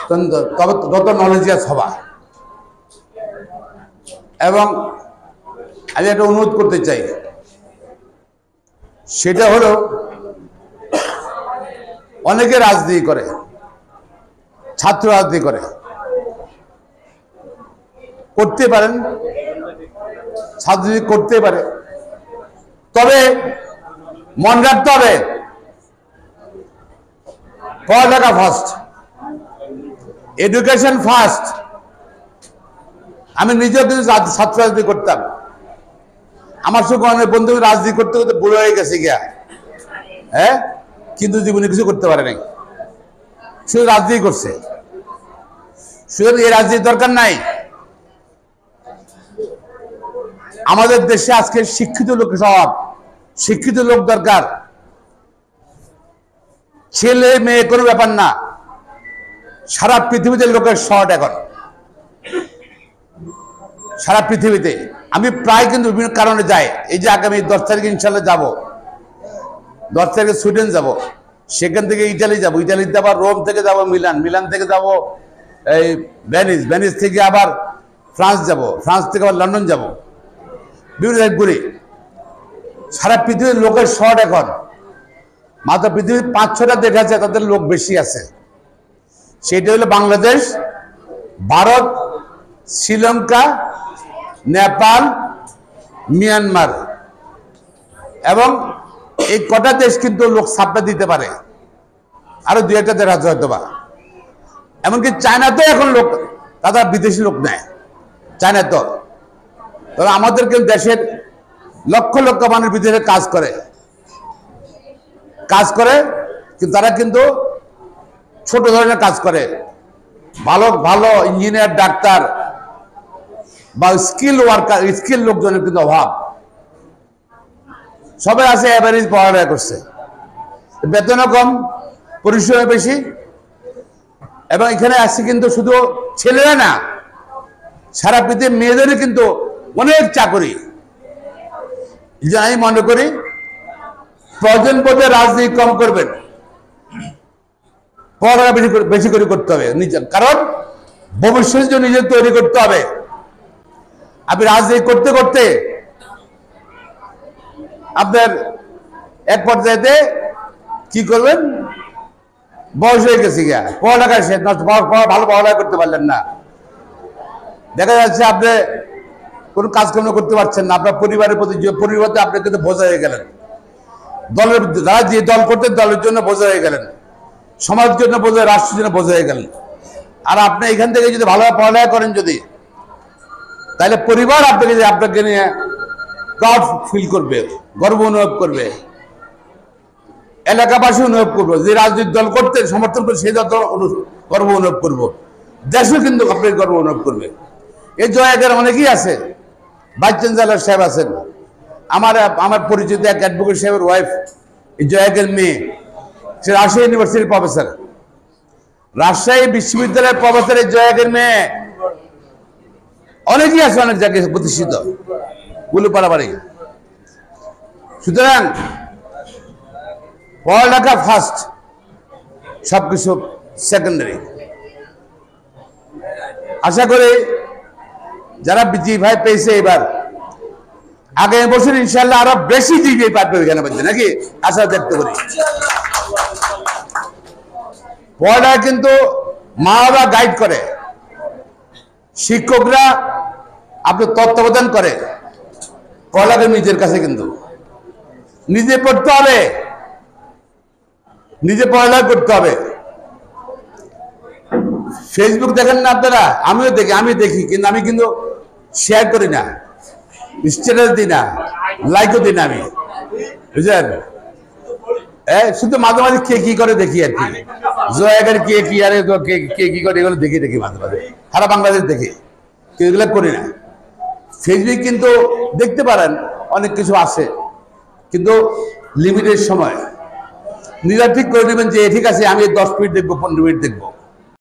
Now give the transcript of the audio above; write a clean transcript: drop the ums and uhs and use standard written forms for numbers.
তবে তত নলেজিয়াস হবা। এবং আমি একটা অনুরোধ করতে চাই, সেটা হলো অনেকে রাজনীতি করে, ছাত্র রাজনীতি করতে পারেন, ছাত্রী করতে পারে, তবে মনে রাখতে হবে পড়ালেখা ফার্স্ট, এডুকেশন ফার্স্ট। আমি নিজেও কিন্তু ছাত্র রাজনীতি করতাম, আমার সঙ্গে অনেক বন্ধু রাজনীতি করতে করতে বুড়ো হয়ে গেছে গিয়া, হ্যাঁ, কিন্তু জীবনে কিছু করতে পারে নাই, শুধু রাজনীতি করছে। শুধু এই রাজনীতির দরকার নাই। আমাদের দেশে আজকে শিক্ষিত লোক, সব শিক্ষিত লোক দরকার। ছেলে মেয়ে কোনো ব্যাপার না, সারা পৃথিবীতে লোকের শর্ট এখন, সারা পৃথিবীতে। আমি প্রায় কিন্তু বিভিন্ন কারণে যাই। এই যে আগামী 10 তারিখে ইনশাল্লাহ যাব, 10 তারিখে সুইডেন যাব, সেখান থেকে ইটালি যাব, ইটালিতে আবার রোম থেকে যাব মিলান, মিলান থেকে যাব এই ভেনিস, ভেনিস থেকে আবার ফ্রান্স যাব, ফ্রান্স থেকে আবার লন্ডন যাব, বিভিন্ন জায়গায় ঘুরে। সারা পৃথিবীর লোকের শর্ট এখন, মাত্র পৃথিবীর 5-6টা দেশ আছে তাদের লোক বেশি আছে। সেটা হলো বাংলাদেশ, ভারত, শ্রীলঙ্কা, নেপাল, মিয়ানমার, এবং এই কটা দেশ কিন্তু লোক সাপ্লাই দিতে পারে, আরো 2-1টা দেশ আছে হয়তো বা। এমনকি চায়নাতে এখন লোক, তারা বিদেশি লোক নেয় চায়না। তো তবে আমাদের কিন্তু দেশের লক্ষ লক্ষ মানুষ বিদেশে কাজ করে, কিন্তু তারা কিন্তু ছোট ধরনের কাজ করে। ভালো ভালো ইঞ্জিনিয়ার, ডাক্তার বা স্কিল ওয়ার্কার, স্কিল লোকজনের কিন্তু অভাব। সবাই আছে এভারেজ পড়ালেখা করছে, বেতনও কম, পরিশ্রম বেশি। এবং এখানে আসছে কিন্তু শুধু ছেলেরা না, সারা পৃথিবীর মেয়েদেরও কিন্তু অনেক চাকরি। আমি মনে করি প্রয়োজন বোধে রাজনীতি কম করবেন, পড়ালেখা বেশি করে করতে হবে নিজের, কারণ ভবিষ্যতের জন্য নিজের তৈরি করতে হবে। আপনি রাজনীতি করতে করতে আপনার এক পর্যায়েতে কি করবেন, বয়স হয়ে গেছে গিয়া, পড়ালেখা শেষ, ভালো পড়ালেখা করতে পারলেন না, দেখা যাচ্ছে আপনি কোনো কাজকর্ম করতে পারছেন না, আপনার পরিবারের প্রতি, পরিবারতে আপনি কিন্তু বোঝা হয়ে গেলেন, দলের যারা যে দল করতেন দলের জন্য বোঝা হয়ে গেলেন, সমাজের জন্য বোঝা, রাষ্ট্রের জন্য বোঝা হয়ে গেলেন। আর আপনি এখান থেকে যদি ভালোভাবে পড়ালেখা করেন যদি, তাহলে পরিবার আপনাকে নিয়ে প্রাউড ফিল করবে, গর্ব অনুভব করবে, এলাকাবাসী অনুভব করবে, যে রাজনৈতিক দল করতে সমর্থন করে সেই দল গর্ব অনুভব করবো, দেশও কিন্তু আপনার গর্ব অনুভব করবে। এই জয়াগের অনেকেই আছে, ভাইস চ্যান্সেলর সাহেব আছেন, আমার পরিচিত এক অ্যাডভোকেট সাহেবের ওয়াইফ, এই জয়াগের মেয়ে, সে রাজশাহী ইউনিভার্সিটির প্রফেসর, রাজশাহী বিশ্ববিদ্যালয়ের প্রফেসর এই জয়াগের মেয়ে। অনেকেই আছে অনেক জায়গায় প্রতিষ্ঠিত, গুলো পারাবাড়ি। সুতরাং পড়ালেখা ফার্স্ট, সবকিছু সেকেন্ডারি। আশা করি যারা জিভাই পেয়েছে এবার, আগামী বছর ইনশাল্লাহ আরো বেশি জিভাই পাবে এখানে পাচ্ছে নাকি, আশা দেখতে করি। পড়ালেখা কিন্তু মা বাবা গাইড করে, শিক্ষকরা আপনার তত্ত্বাবধান করে, পড়ালেখা নিজের কাছে, কিন্তু নিজে পড়তে হবে, নিজে পড়ালেখা করতে হবে। ফেসবুক দেখেন না আপনারা, আমি দেখি, কিন্তু আমি কিন্তু শেয়ার করি না, স্ট্যাটাস দিই না, লাইকও দিই না আমি, বুঝলেন? শুধু মাঝে মাঝে কে কি করে দেখি আর কি, জয়াগার কে কি আরে কে কি করে এগুলো দেখি মাঝে মাঝে, সারা বাংলাদেশ দেখি, কিন্তু এগুলো করি না। ফেসবুক কিন্তু দেখতে পারেন, অনেক কিছু আছে, কিন্তু লিমিটেড সময়। নিজেরা ঠিক করে নেবেন যে ঠিক আছে আমি 10 মিনিট দেখবো, 15 মিনিট দেখবো।